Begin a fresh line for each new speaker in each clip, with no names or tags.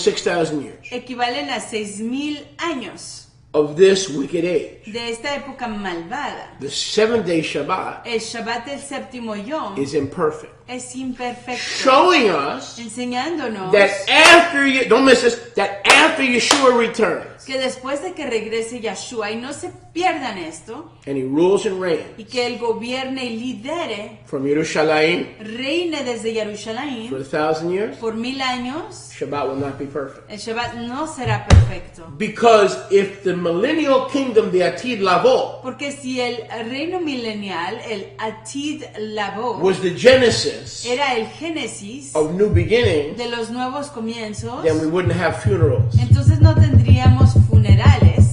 6,000 years
equivalen a 6,000 años
of this wicked age.
de esta época malvada.
The 7th-day Shabbat
El Shabbat del séptimo Yom
is imperfect,
es imperfecto,
showing us
enseñándonos
that after you, don't miss this, that after Yeshua returns
que después de que regrese Yeshua, y no se pierdan esto,
and he rules and reigns
y que él gobierne y lidere,
from Yerushalayim
reine desde Jerusalén
for 1,000 years,
por 1000 años,
Shabbat will not be perfect.
el Shabbat no será perfecto.
Because if the millennial kingdom, the Atid Lavo,
Porque si el reino milenial, el Atid Lavo,
was the genesis
era el génesis
of new beginnings,
de los nuevos comienzos,
then we wouldn't have funerals.
entonces no tendríamos funerales.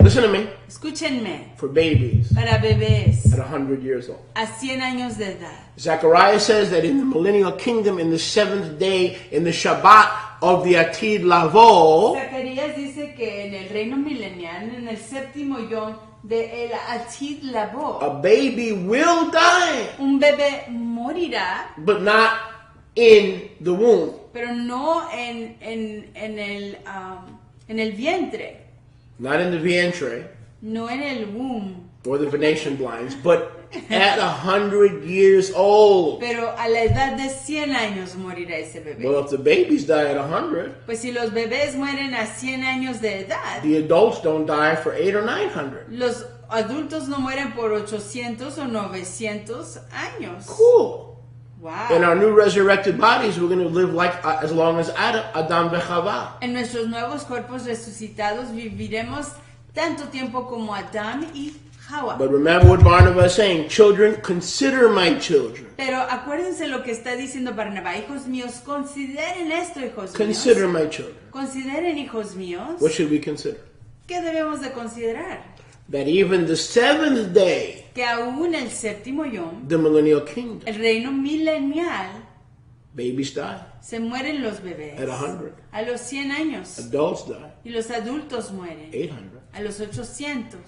Listen to me.
Escúchenme,
For babies
para bebés
at 100 years old.
a 100 años de edad.
Zechariah says that in the millennial kingdom, in the 7th day, in the Shabbat of the Atid Lavo,
Zacarías dice que en el reino milenial, en el séptimo Yom de el Atid Lavo,
a baby will die,
un bebé morirá,
but not in the womb.
pero no en el vientre,
Not in the vientre
no en el womb,
or the Venetian blinds, but at 100 years old.
pero a la edad de 100 años morirá ese bebé.
Well, if the babies die at 100,
Pues si los bebés mueren a 100 años de edad,
the adults don't die for 800 or 900.
los adultos no mueren por 800 o 900 años.
Cool. In
Wow.
our new resurrected bodies, we're going to live like as long as Adam v'Chava.
En nuestros nuevos cuerpos resucitados viviremos tanto tiempo como Adán y Hawa.
But remember what Barnabas is saying, children, consider my children.
Pero acuérdense lo que está diciendo Barnabas, hijos míos, consideren esto, hijos
Consider
míos.
my children.
Consideren, hijos míos.
What should we consider?
¿Qué debemos de considerar?
That even the 7th day,
Que aún el séptimo Yom,
the millennial kingdom,
el reino milenial,
babies die
se mueren los bebés
at 100.
a los 100 años
Adults die
y los adultos mueren
800.
a los 800.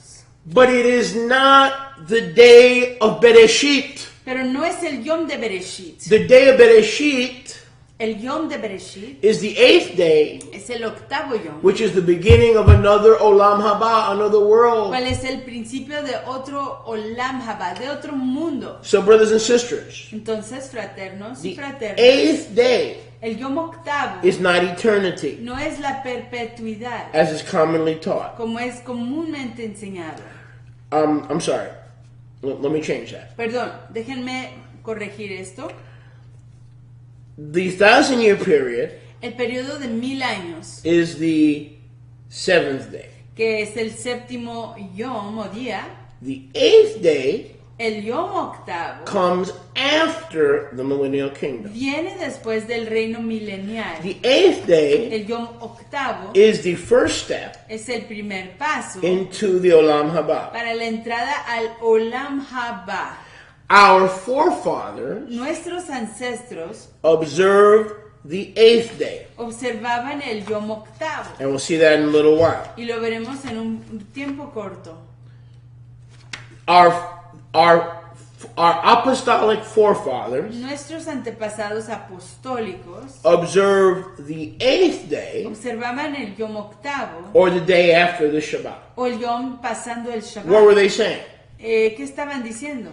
But it is not the day of Bereshit.
Pero no es el Yom de Bereshit.
The day of Bereshit
El Yom de Bereshit
is the 8th day,
es el octavo Yom,
which is the beginning of another Olam Haba, another world.
cual es el principio de otro Olam Haba, de otro mundo.
So, brothers and sisters,
Entonces, fraternos y
the
fraternas,
8th day
el Yom octavo
is not eternity,
no es la perpetuidad,
as is commonly taught.
como es comúnmente enseñado.
I'm sorry. Let me change that.
Perdón, déjenme corregir esto.
The 1,000-year period
El periodo de 1000 años,
is the 7th day.
que es el séptimo Yom o día,
The 8th day
el Yom octavo,
comes after the millennial kingdom.
viene después del reino milenial.
The 8th day
El Yom octavo
is the first step
es el primer paso
into the Olam Haba.
para la entrada al Olam Haba.
Our forefathers
Nuestros ancestros
observed the 8th day,
observaban el Yom octavo
and we'll see that in a little while.
y lo veremos en un tiempo corto.
Our apostolic forefathers
Nuestros antepasados apostólicos
observed the 8th day
observaban el Yom octavo
or the day after the Shabbat.
o el Yom pasando el
What were
Shabbat.
they saying?
¿Qué estaban diciendo?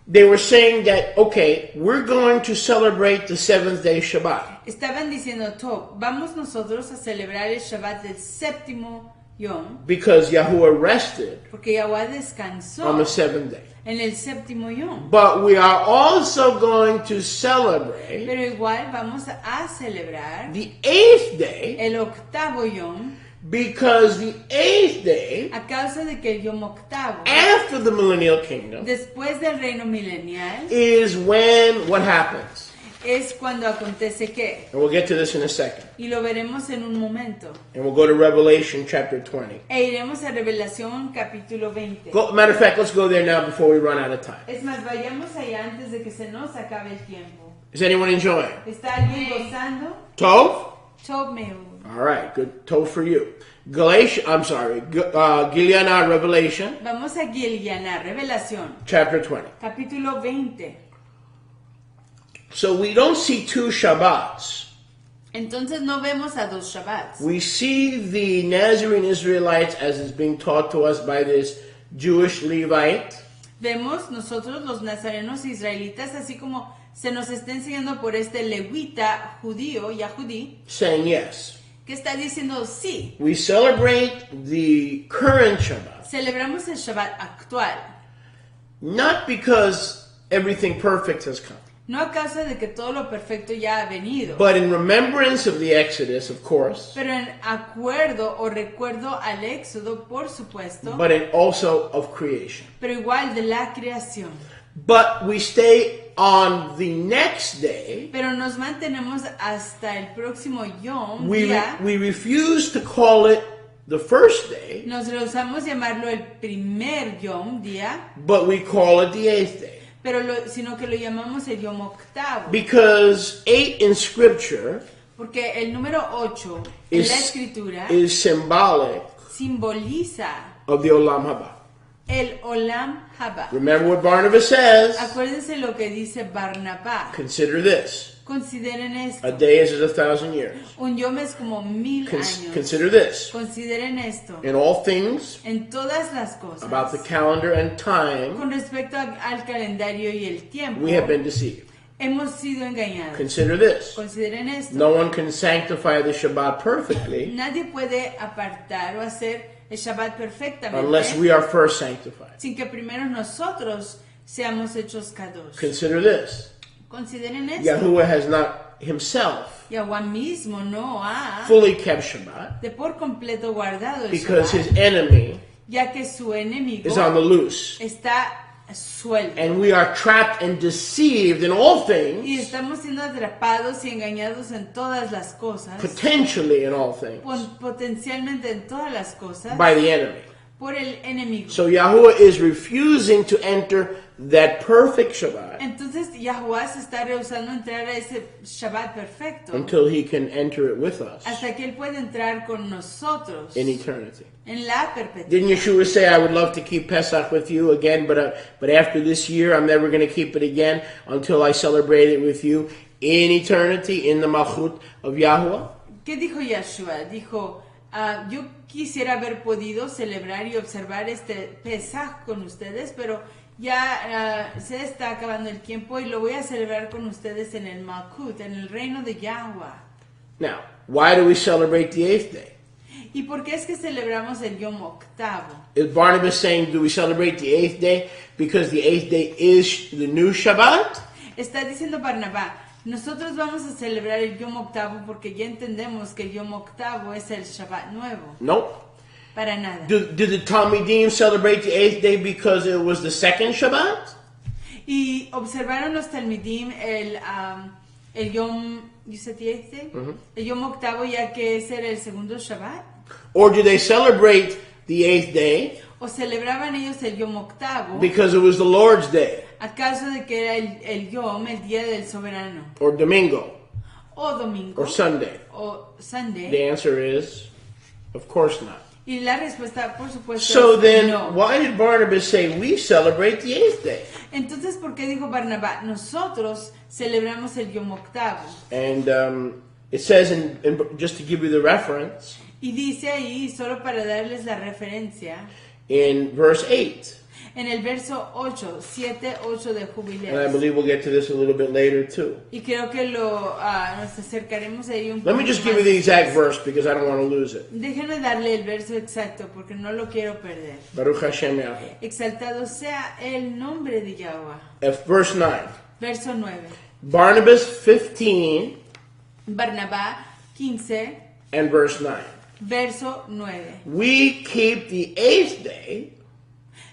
They were saying that, okay, we're going to celebrate the 7th day Shabbat
Estaban diciendo, Top, vamos nosotros a celebrar el Shabbat del séptimo Yom
because Yahuwah rested
porque Yahweh descansó
on the 7th day.
en el séptimo Yom.
But we are also going to celebrate
Pero igual vamos a celebrar
the 8th day
el octavo Yom
because the 8th day
a causa de que el Yom octavo,
after the millennial kingdom
después del reino milenial,
is when what happens.
es cuando acontece que,
And we'll get to this in a second.
y lo veremos en un momento,
And we'll go to Revelation chapter 20.
e iremos a Revelación capítulo 20.
Matter of fact, let's go there now before we run out of time.
Es más, vayamos allá antes de que se nos acabe el tiempo.
Is anyone enjoying?
¿Está alguien gozando?
Tov?
Top meu.
All right, good. Tov for you. Gilead Revelation
Vamos a Gilganá, Revelación,
chapter 20.
capítulo 20.
So we don't see two Shabbats
Entonces no vemos a dos Shabbats.
We see the Nazarene Israelites as is being taught to us by this Jewish Levite.
Vemos nosotros los nazarenos israelitas, así como se nos está enseñando por este levita judío, Yahudí,
Saying yes.
que está diciendo sí.
We celebrate the current Shabbat.
Celebramos el Shabbat actual.
Not because everything perfect has come.
No a causa de que todo lo perfecto ya ha venido,
But in remembrance of the Exodus, of course.
pero en acuerdo o recuerdo al éxodo, por supuesto,
But also of creation.
pero igual de la creación.
But we stay on the next day.
Pero nos mantenemos hasta el próximo Yom,
We
día.
refuse to call it the first day,
Nos rehusamos llamarlo el primer Yom, día,
but we call it the eighth day.
pero sino que lo llamamos el Yom octavo.
Because 8 in Scripture
Porque el número 8 en la escritura
is symbolic
simboliza
of the Olam Haba.
el Olam Haba.
Remember what Barnabas says.
Acuérdense lo que dice Barnabas.
Consider this.
Consideren esto.
A day is as 1,000 years.
Un Yom es como 1000 años.
Consider this.
Consideren esto.
In all things
En todas las cosas.
about the calendar and time,
Con respecto al calendario y el tiempo.
we have been deceived.
Hemos sido engañados.
Consider this.
Consideren esto.
No one can sanctify the Shabbat perfectly
Nadie puede apartar o hacer el Shabbat perfectamente
unless we are first sanctified.
sin que primero nosotros seamos hechos kadosh.
Consider this.
Consideren esto.
Yahuwah has not himself
Yahweh mismo no ha
fully kept Shabbat
de por completo guardado el
because
Shabbat,
his enemy
ya que su enemigo
is on the loose.
está suelto.
And we are trapped and deceived in all
Y
things,
estamos siendo atrapados y engañados en todas las cosas,
potentially in all things,
potencialmente en todas las cosas,
by the enemy.
por el enemigo.
So Yahuwah is refusing to enter that perfect Shabbat
Entonces Yahuwah se está rehusando entrar a ese Shabbat perfecto
until he can enter it with us
hasta que Él puede entrar con nosotros
in eternity.
en la perpetuidad.
Didn't Yeshua say, I would love to keep Pesach with you again, but after this year, I'm never going to keep it again until I celebrate it with you in eternity, in the Malchut of Yahuwah?
¿Qué dijo Yeshua? Dijo, yo quisiera haber podido celebrar y observar este Pesaj con ustedes, pero ya se está acabando el tiempo y lo voy a celebrar con ustedes en el Malkut, en el reino de Yahweh.
Now, why do we celebrate the eighth day?
¿Y por qué es que celebramos el Yom octavo?
Is Barnabas saying, do we celebrate the eighth day because the eighth day is the new Shabbat?
Está diciendo Barnabas, nosotros vamos a celebrar el Yom octavo porque ya entendemos que el Yom octavo es el Shabbat nuevo.
Nope.
Para nada.
Did the Talmidim celebrate the eighth day because it was the second Shabbat?
Y observaron los Talmidim el Yom, you said the eighth day? El Yom octavo, ya que ese era el segundo Shabbat.
Or do they celebrate the eighth day
O celebraban ellos el Yom octavo
because it was the Lord's day?
a causa de que era el Yom, el día del soberano.
Or Domingo?
O domingo.
Or Sunday?
O Sunday.
The answer is, of course not.
Y la respuesta, por supuesto,
So
es
then,
no.
why did Barnabas say we celebrate the eighth day?
Entonces, ¿por qué dijo Barnabas? Nosotros celebramos el Yom octavo.
And it says, just to give you the reference,
Y dice ahí, solo para darles la referencia,
in verse 8,
en el verso 8, 7, 8 de
and I
Jubileos.
believe we'll get to this a little bit later too.
Y creo que nos acercaremos ahí un
Let
poco
me just
más.
give you the exact verse because I don't want to lose it.
Déjenme darle el verso exacto porque no lo quiero perder.
Baruch Hashem Yahweh.
Exaltado sea el nombre de Yahweh.
Verse 9.
Verso 9.
Barnabas 15
Barnabás 15,
and verse 9.
verso 9.
We keep the eighth day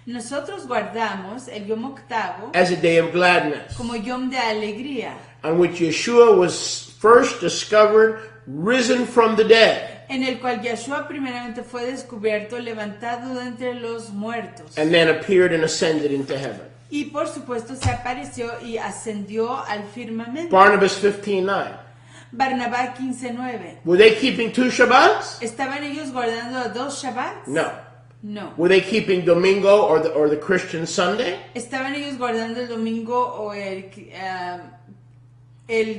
Nosotros guardamos el Yom octavo
as a day of gladness,
como Yom de alegría,
on which Yeshua was first discovered, risen from the dead,
en el cual Yeshua primeramente fue descubierto, levantado de entre los muertos.
and then appeared and ascended into heaven.
Y por supuesto se apareció y ascendió al firmamento.
Barnabas 15:9.
Barnabás 15:9.
Were they keeping two Shabbats?
¿Estaban ellos guardando dos Shabbats?
No.
No.
Were they keeping Domingo or the Christian Sunday?
¿Estaban ellos guardando el domingo o el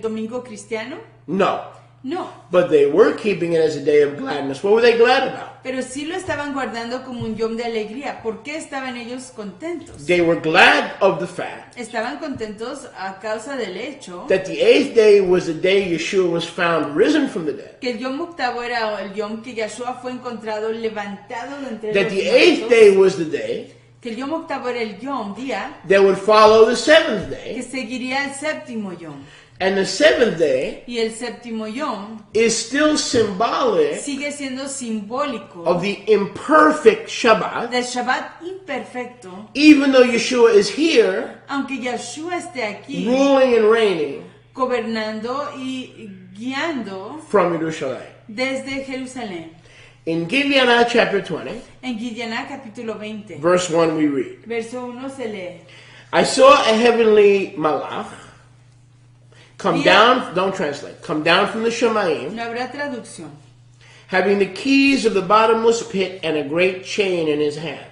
domingo cristiano?
No.
No.
But they were keeping it as a day of gladness. What were they glad about?
Pero sí lo estaban guardando como un yom de alegría. ¿Por qué estaban ellos contentos?
They were glad of the fact
Estaban contentos a causa del hecho
that the 8th day was the day Yeshua was found risen from the dead.
que el yom octavo era el yom que Yeshua fue encontrado levantado de entre
That
los
the 8th
muertos.
day was the day
Que el yom octavo era el yom, día,
that would follow the 7th
que
day.
seguiría el séptimo yom.
And the 7th day
Y el séptimo yom
is still symbolic
sigue siendo simbólico
of the imperfect Shabbat.
del Shabbat imperfecto,
Even though Yeshua is here,
aunque Yeshua esté aquí
ruling and reigning
gobernando y guiando
from Jerusalem.
desde Jerusalén.
In Gideon chapter 20,
En Gideoná capítulo 20,
verse 1 we read,
verso 1 se lee.
I saw a heavenly malach come down, don't translate, come down from the Shemayim,
No habrá traducción.
having the keys of the bottomless pit and a great chain in his hand.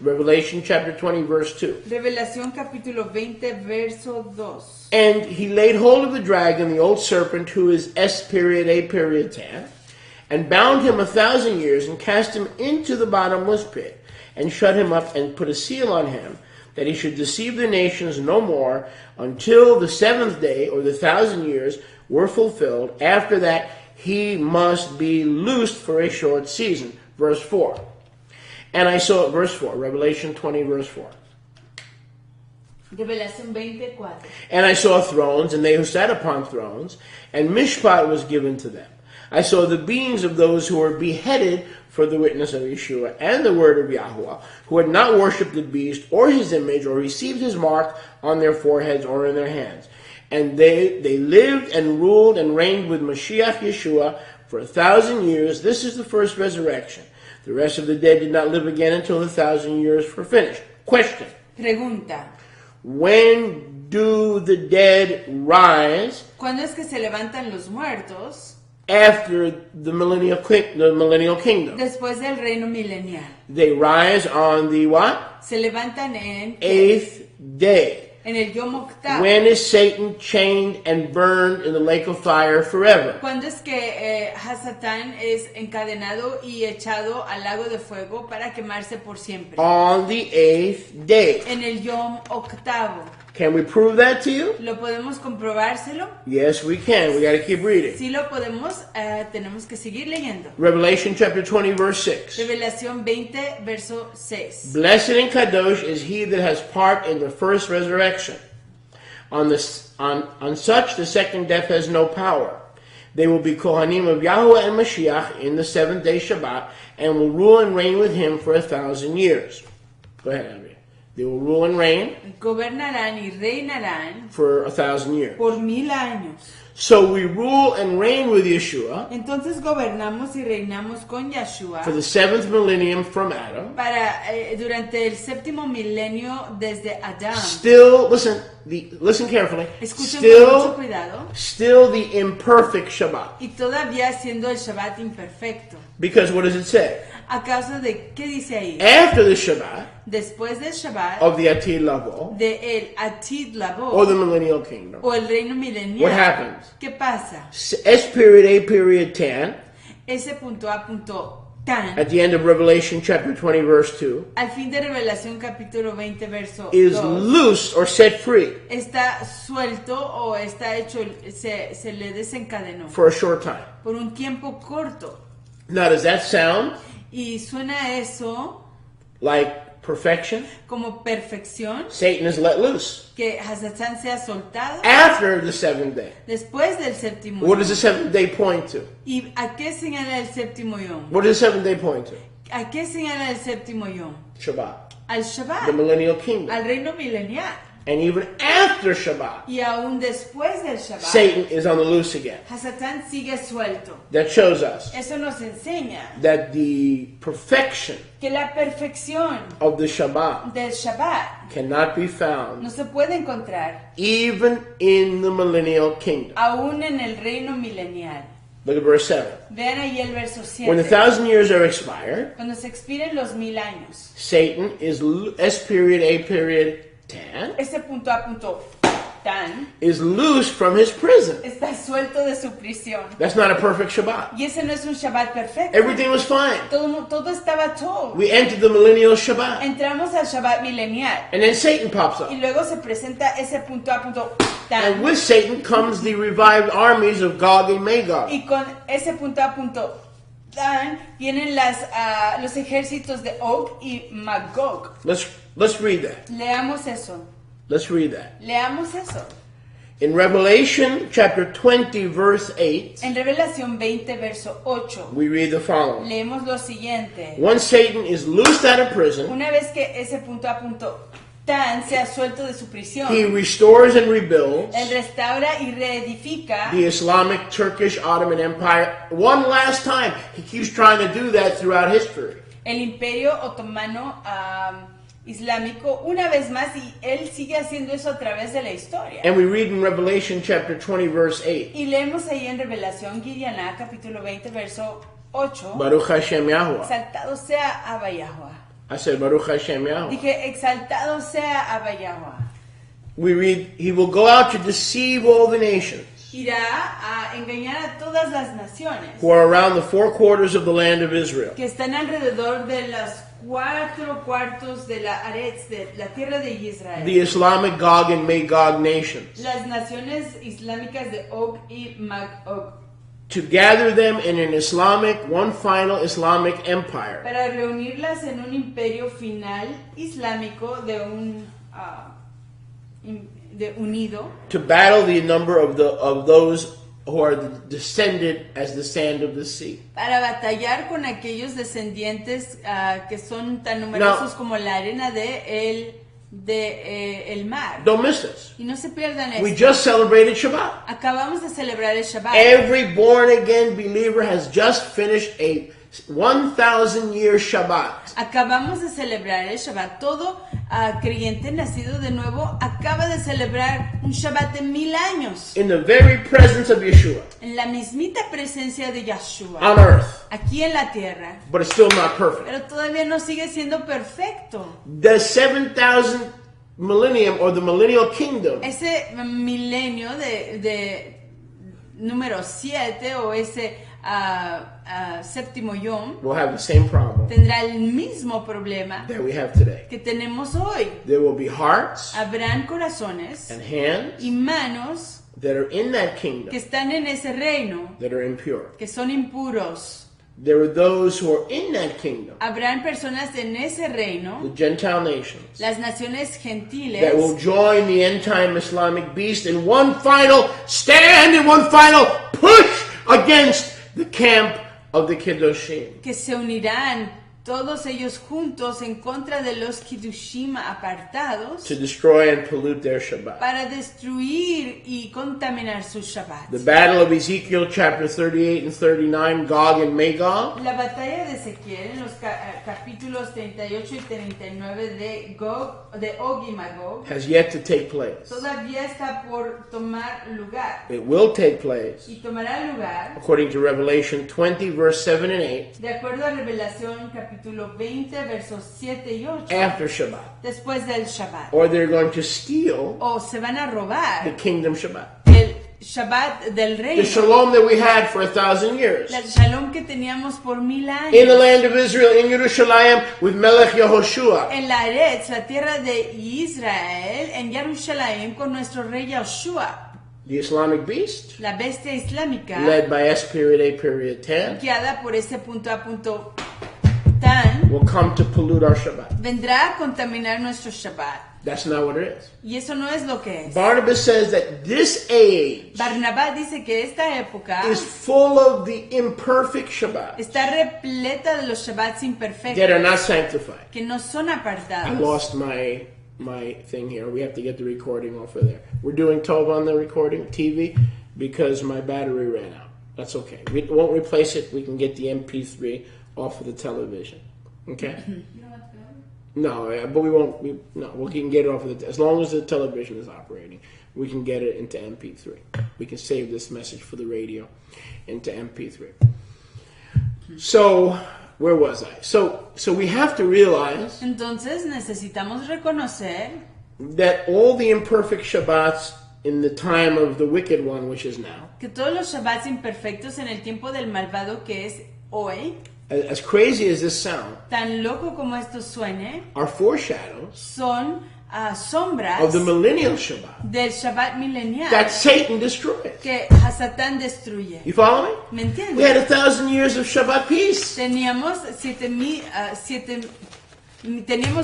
Revelation chapter 20 verse 2.
Revelación capítulo 20, verso 2.
And he laid hold of the dragon, the old serpent, who is S.A.10, and bound him 1,000 years, and cast him into the bottomless pit, and shut him up, and put a seal on him, that he should deceive the nations no more, until the 7th day, or the 1,000 years, were fulfilled. After that, he must be loosed for a short season. Verse 4. And I saw, verse 4, Revelation 20, verse 4.
Revelación 24.
And I saw thrones, and they who sat upon thrones, and mishpat was given to them. I saw the beings of those who were beheaded for the witness of Yeshua and the word of Yahuwah, who had not worshipped the beast or his image or received his mark on their foreheads or in their hands. And they lived and ruled and reigned with Mashiach Yeshua for 1,000 years. This is the first resurrection. The rest of the dead did not live again until the 1,000 years were finished. Question.
Pregunta.
When do the dead rise
¿Cuándo es que se levantan los muertos
after the millennial kingdom?
después del reino milenial?
They rise on the what?
Se levantan en
8th day.
en el yom octavo.
When is Satan chained and burned in the lake of fire forever?
¿Cuándo es que Hasatán es encadenado y echado al lago de fuego para quemarse por siempre?
On the 8th day.
En el yom octavo.
Can we prove that to you?
¿Lo podemos comprobárselo?
Yes, we can. We got to keep reading.
Si lo podemos, tenemos que seguir leyendo.
Revelation chapter 20, verse 6.
Revelación 20, verso 6.
Blessed and kadosh is he that has part in the first resurrection. On such the second death has no power. They will be Kohanim of Yahweh and Mashiach in the 7th day Shabbat, and will rule and reign with him for 1,000 years. Go ahead, Andrea. They will rule and reign
Gobernarán y reinarán
for 1,000 years.
por 1000 años.
So we rule and reign with Yeshua
Entonces gobernamos y reinamos con Yeshua
for the 7th millennium from Adam.
para durante el séptimo milenio desde Adán.
Still, listen carefully.
Escuchen con mucho cuidado.
Still the imperfect Shabbat.
Y todavía siendo el Shabbat imperfecto.
Because what does it say?
A causa de, ¿qué dice ahí?
After the Shabbat
Después del Shabbat,
of the Atid Lavo,
de el Atid Labo,
or the millennial kingdom,
o el reino milenial.
what happens?
¿Qué pasa?
S period A period 10,
Ese punto A punto tan,
at the end of Revelation chapter 20 verse 2,
al fin de Revelación capítulo 20 verso
is
2,
loosed or set free
está suelto o está hecho, se le desencadenó
for a short time.
por un tiempo corto.
Now does that sound
Y suena eso
like perfection?
como perfección,
Satan is let loose
que Hasatán sea soltado
after the 7th day.
después del séptimo
What does the
yom.
7th day point to?
¿Y a qué señala el séptimo yom?
What does the 7th day point to?
¿A qué señala el séptimo yom?
Shabbat,
Al
the
Shabbat,
millennial kingdom.
al reino milenial.
And even after Shabbat,
Y aún después del Shabbat,
Satan is on the loose again.
Hasatán sigue suelto.
That shows us
Eso nos enseña
that the perfection
que la perfección
of the Shabbat
del Shabbat
cannot be found
no se puede encontrar
even in the millennial kingdom.
aún en el reino milenial.
Look at verse 7.
Vean ahí el verso
When the
7.
1,000 years are expired,
Cuando se expiren los 1000 años,
Satan is S period A period 10,
ese punto A punto Dan,
is loose from his prison.
está suelto de su prisión.
That's not a perfect Shabbat.
Y ese no es un Shabbat perfecto.
Everything was fine.
Todo estaba todo.
We entered the millennial Shabbat.
Entramos al Shabbat milenial.
And then Satan pops up.
Y luego se presenta ese punto a punto Dan.
And with Satan comes the revived armies of Gog and Magog.
Y con ese punto a punto Dan vienen los ejércitos de Og y Magog.
Let's read that.
Leamos eso.
Let's read that.
Leamos eso.
In Revelation chapter 20 verse 8,
En Revelación 20 verso 8
we read the following.
leemos lo siguiente.
Once Satan is loosed out of prison,
Una vez que ese punto a punto Dan sea suelto de su prisión,
he restores and rebuilds
él restaura y reedifica
the Islamic Turkish Ottoman Empire one last time. He keeps trying to do that throughout history.
el imperio otomano islámico una vez más, y él sigue haciendo eso a través de la historia.
And we read in Revelation chapter 20 verse 8,
Y leemos ahí en Revelación Gideoná capítulo 20 verso 8,
Baruch Hashem Yahuwah.
exaltado sea Abba Yahuwah.
I said Baruch Hashem Yahuwah.
Dije, exaltado sea Abba Yahuwah.
We read, he will go out to deceive all the nations
Irá a engañar a todas las naciones
who are around the four quarters of the land of Israel.
que están alrededor de las 4 cuartos de la Aretz, de la tierra de Israel.
The Islamic Gog and Magog nations.
Las naciones islámicas de Og y Magog.
To gather them in an Islamic, one final Islamic empire.
Para reunirlas en un imperio final islámico de unido.
To battle the number of those who are descended as the sand of the sea.
Para batallar con aquellos descendientes que son tan numerosos como la arena el mar.
Don't miss this.
Y no se pierdan
We
esto.
just celebrated Shabbat.
Acabamos de celebrar el Shabbat.
Every born again believer has just finished a 1,000-year Shabbat.
Acabamos de celebrar el Shabbat. Todo creyente nacido de nuevo acaba de celebrar un Shabbat de 1000 años.
In the very presence of Yeshua
En la mismita presencia de Yeshua.
on earth.
Aquí en la tierra.
But it's still not perfect.
Pero todavía no sigue siendo perfecto.
The 7,000 millennium or the millennial kingdom
Ese milenio de número 7 o ese séptimo yom
will have the same problem
tendrá el mismo problema
that we have today.
que tenemos hoy.
There will be hearts
Habrán corazones
and hands
y manos
that are in that
que
kingdom
están en ese reino,
that are impure.
que son impuros.
There are those who are in that kingdom,
Habrán personas en ese
the
reino,
Gentile nations,
las naciones
that
gentiles,
will join the end-time Islamic beast in one final stand and one final push against the camp of the Kiddushim.
que se unirán todos ellos juntos en contra de los Kiddushim apartados
To destroy and pollute their Shabbat.
para destruir y contaminar su Shabbat.
The battle of Ezekiel chapter 38 and 39, Gog and Magog,
La batalla de Ezequiel en los capítulos 38 y 39 de Og y Magog
has yet to take place.
todavía está por tomar lugar
It will take place,
y tomará lugar
according to Revelation 20, verse 7 and 8,
de acuerdo a Revelación capítulo 20 versos 7 y 8
after Shabbat.
después del Shabbat.
Or they're going to steal
O se van a
the
robar
kingdom Shabbat.
el Shabbat del
The
reino,
shalom that we had for 1,000 years.
el shalom que teníamos por 1000
In the
años.
land of Israel, in Yerushalayim, with Melech Yehoshua.
En la Aretz, la tierra de Israel, en Jerusalén, con nuestro rey Yoshua,
The Islamic beast,
la bestia islámica,
led by S.A.10,
guiada por ese punto a punto tan,
will come to pollute our Shabbat.
vendrá a contaminar nuestro Shabbat.
That's not what it is.
Y eso no es lo que es.
Barnabas says that this age
Barnabas dice que esta época
is full of the imperfect Shabbat
está repleta de los Shabbats
that are
imperfectos,
not sanctified.
que no son
I
apartados.
lost my thing here. We have to get the recording off of there. We're doing Tov on the recording, TV, because my battery ran out. That's okay. We won't replace it. We can get the MP3 off of the television. Okay? No, but we won't. We can get it off of as long as the television is operating, we can get it into MP3. We can save this message for the radio into MP3. So, where was I? So we have to realize
Entonces necesitamos reconocer
that all the imperfect Shabbats in the time of the wicked one, which is now,
que todos los Shabbats imperfectos en el tiempo del malvado que es hoy,
as crazy as this sounds,
tan loco como esto suene,
are foreshadows
son sombras
of the millennial Shabbat
del Shabbat milenial
that Satan destroyed.
que Satán destruye.
You follow me?
¿Me entiendes?
We had 1,000 years of Shabbat peace.
Teníamos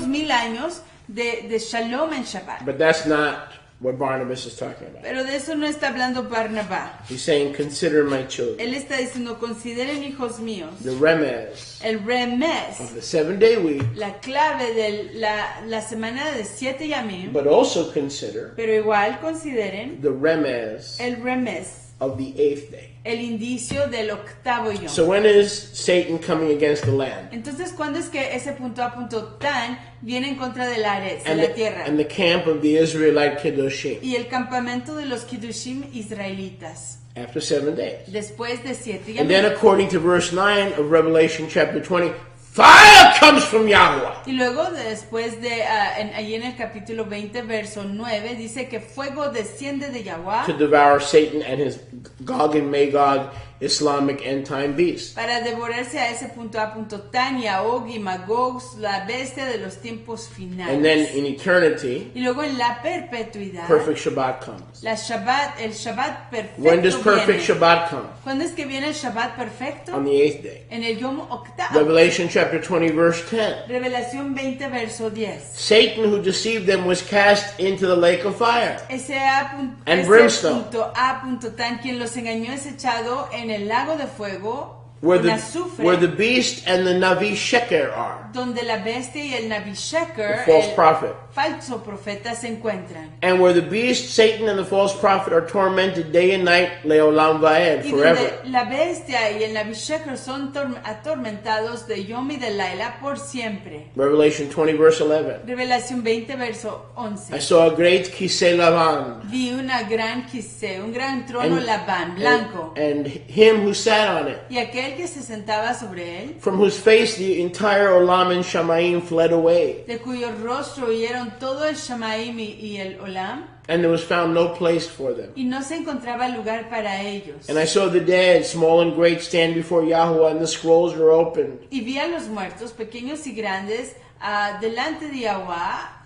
1000 años de Shalom en Shabbat.
But that's not what Barnabas is talking about.
Pero de eso no está hablando Barnabas.
He's saying, consider my children.
Él está diciendo, consideren hijos míos.
The remez
El remes,
of the 7-day week,
la clave de la semana de 7 yamim,
but also consider
pero igual consideren
the remez
el remes,
of the 8th day.
el indicio del octavo yom.
So when is Satan coming against the land?
Entonces, ¿cuándo es que ese punto a punto tan viene en contra del Aretz, de
And
la tierra?
the camp of the Israelite Kiddushim
Y el campamento de los Kiddushim israelitas,
after 7 days.
después de 7
And then
yamim.
according to verse 9 of Revelation chapter 20, fire comes from Yahweh.
Y luego, después de, allí en el capítulo 20, verso 9, dice que fuego desciende de
To
Yahweh
devour Satan and his Gog and Magog Islamic end time beast.
para devorarse a ese punto a punto tan y a Og y Magog, la bestia de los tiempos finales.
And then in eternity,
Y luego en la perpetuidad,
perfect Shabbat comes.
el Shabbat perfecto
When does perfect
viene.
Shabbat come?
¿Cuándo es que viene el Shabbat perfecto?
On the 8th day.
En el Yom octavo.
Revelation chapter 20 verse 10.
Revelación 20, verso 10.
Satan who deceived them was cast into the lake of fire.
Ese
And brimstone.
punto A punto tan, quien los engañó es echado en el lago de fuego,
Where
en
the
azufre,
beast and the Navi Sheker are.
donde la bestia y el Nabisheker,
The false
el
prophet.
falso profeta, se encuentran.
And where the beast, Satan, and the false prophet are tormented day and night, leolam vaed,
Y
forever.
donde la bestia y el Nabisheker son atormentados de Yom y de Laila por siempre.
Revelation 20 verse 11.
Revelación 20, verso
I
11.
saw a great kisei lavan,
Vi una gran quise, un gran trono
And-
labán, blanco,
and him who sat on it,
y aquel que se sentaba sobre él,
from whose face the entire olam and shamayim fled away,
de cuyo rostro huyeron todo el Shamaim y el Olam,
and there was found no place for them.
y no se encontraba lugar para ellos.
And I saw the dead, small and great, stand before Yahweh, and the scrolls were opened.
Y vi a los muertos, pequeños y grandes, delante de Yahweh,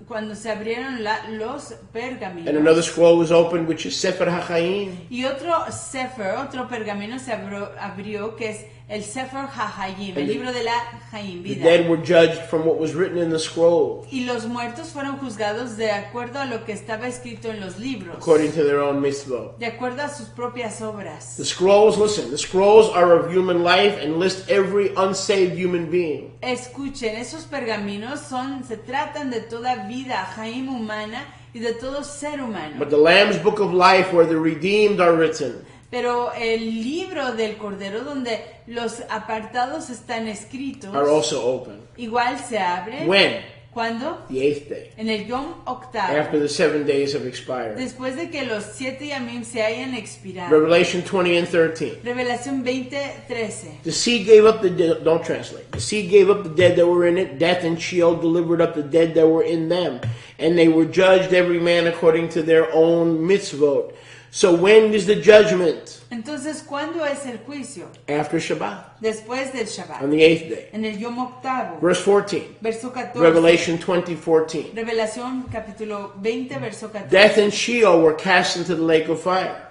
cuando se abrieron los
And
pergaminos.
another scroll was opened, which is Sefer HaChaim.
Y otro sefer, otro pergamino se abrió, que es el Sefer HaHayim, el libro de la Hayim,
The
vida.
dead were judged from what was written in the scroll,
Y los muertos fueron juzgados de acuerdo a lo que estaba escrito en los libros,
according to their own mitzvot.
de acuerdo a sus propias obras.
The scrolls, listen, the scrolls are of human life and list every unsaved human being.
Escuchen, esos pergaminos se tratan de toda vida, Hayim humana y de todo ser humano.
But the Lamb's book of life, where the redeemed are written,
Pero el libro del Cordero, donde los apartados están escritos,
are also open.
igual se abre.
When?
¿Cuándo?
The 8th day,
En el Yom octavo,
after the 7 days have expired.
después de que los 7 yamim se hayan expirado.
Revelation 20 and 13.
Revelación 20:13.
The sea gave up the dead, don't translate. The sea gave up the dead that were in it. Death and Sheol delivered up the dead that were in them. And they were judged every man according to their own mitzvot. So when is the judgment?
Entonces, ¿cuándo es el juicio?
After Shabbat,
Después del Shabbat,
on the 8th day.
en el Yom octavo,
Verse 14.
verso 14.
Revelation 20:14.
Revelación capítulo 20, verso 14.
Death and Sheol were cast into the lake of fire.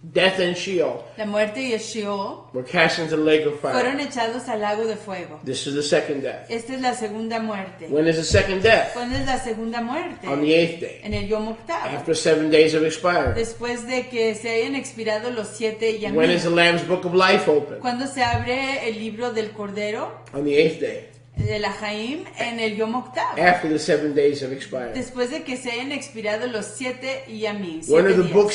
Death and Sheol
La muerte y el Sheol
were cast into the lake of
fueron
fire.
echados al lago de fuego.
This is the second death.
Esta es la segunda muerte.
When is the second death?
¿Cuándo es la segunda muerte?
On the 8th day,
En el Yom octavo.
after 7 days have expired.
Después de que se hayan expirado los 7 yamim.
When is the Lamb's book of life open?
¿Cuándo se abre el libro del Cordero
On the 8th day,
de la Jaim? En el Yom octavo.
after the 7 days have expired.
Después de que se hayan expirado los 7 yamim.
When are
7
the
días.
books